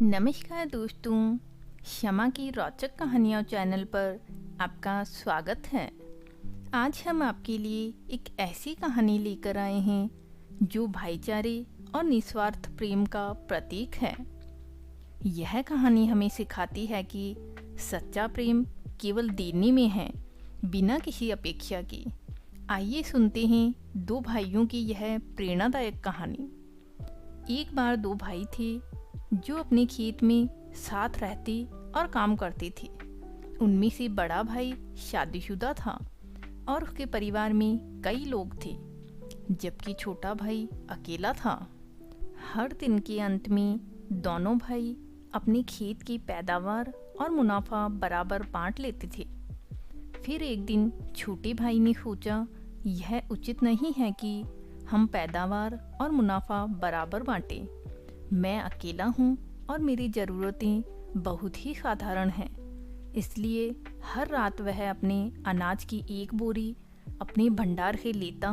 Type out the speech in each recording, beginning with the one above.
नमस्कार दोस्तों, क्षमा की रोचक कहानियों चैनल पर आपका स्वागत है। आज हम आपके लिए एक ऐसी कहानी लेकर आए हैं जो भाईचारे और निस्वार्थ प्रेम का प्रतीक है। यह कहानी हमें सिखाती है कि सच्चा प्रेम केवल देने में है, बिना किसी अपेक्षा के। आइए सुनते हैं दो भाइयों की यह प्रेरणादायक कहानी। एक बार दो भाई थे जो अपने खेत में साथ रहते और काम करते थे। उनमें से बड़ा भाई शादीशुदा था और उसके परिवार में कई लोग थे, जबकि छोटा भाई अकेला था। हर दिन के अंत में दोनों भाई अपने खेत की पैदावार और मुनाफा बराबर बांट लेते थे। फिर एक दिन छोटे भाई ने सोचा, यह उचित नहीं है कि हम पैदावार और मुनाफा बराबर बांटें। मैं अकेला हूँ और मेरी ज़रूरतें बहुत ही साधारण हैं, इसलिए हर रात वह अपने अनाज की एक बोरी अपने भंडार से लेता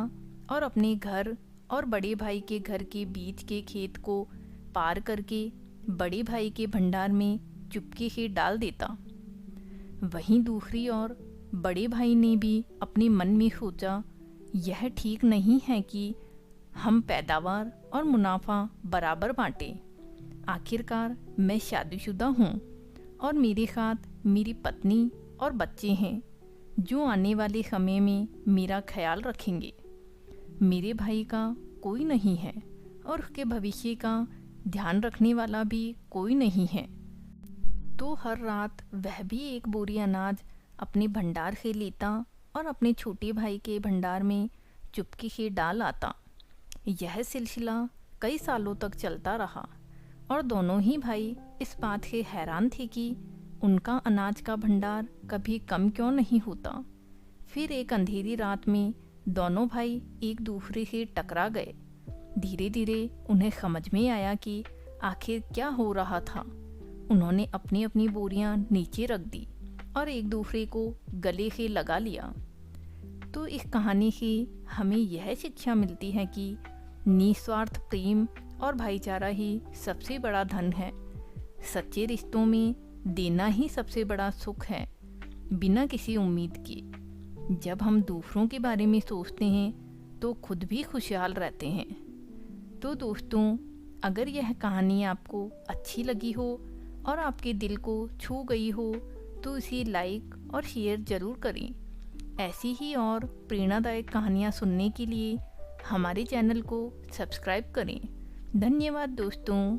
और अपने घर और बड़े भाई के घर के बीच के खेत को पार करके बड़े भाई के भंडार में चुपके से डाल देता। वहीं दूसरी ओर बड़े भाई ने भी अपने मन में सोचा, यह ठीक नहीं है कि हम पैदावार और मुनाफा बराबर बांटें। आखिरकार मैं शादीशुदा हूँ और मेरे साथ मेरी पत्नी और बच्चे हैं जो आने वाले समय में मेरा ख्याल रखेंगे। मेरे भाई का कोई नहीं है और उसके भविष्य का ध्यान रखने वाला भी कोई नहीं है। तो हर रात वह भी एक बोरी अनाज अपने भंडार से लेता और अपने छोटे भाई के भंडार में चुपके से डाल आता। यह सिलसिला कई सालों तक चलता रहा और दोनों ही भाई इस बात से हैरान थे कि उनका अनाज का भंडार कभी कम क्यों नहीं होता। फिर एक अंधेरी रात में दोनों भाई एक दूसरे से टकरा गए। धीरे धीरे उन्हें समझ में आया कि आखिर क्या हो रहा था। उन्होंने अपनी अपनी बोरियां नीचे रख दी और एक दूसरे को गले से लगा लिया। तो इस कहानी से हमें यह शिक्षा मिलती है कि निस्वार्थ प्रेम और भाईचारा ही सबसे बड़ा धन है। सच्चे रिश्तों में देना ही सबसे बड़ा सुख है, बिना किसी उम्मीद के। जब हम दूसरों के बारे में सोचते हैं तो खुद भी खुशहाल रहते हैं। तो दोस्तों, अगर यह कहानी आपको अच्छी लगी हो और आपके दिल को छू गई हो तो इसे लाइक और शेयर ज़रूर करें। ऐसी ही और प्रेरणादायक कहानियाँ सुनने के लिए हमारे चैनल को सब्सक्राइब करें। धन्यवाद दोस्तों।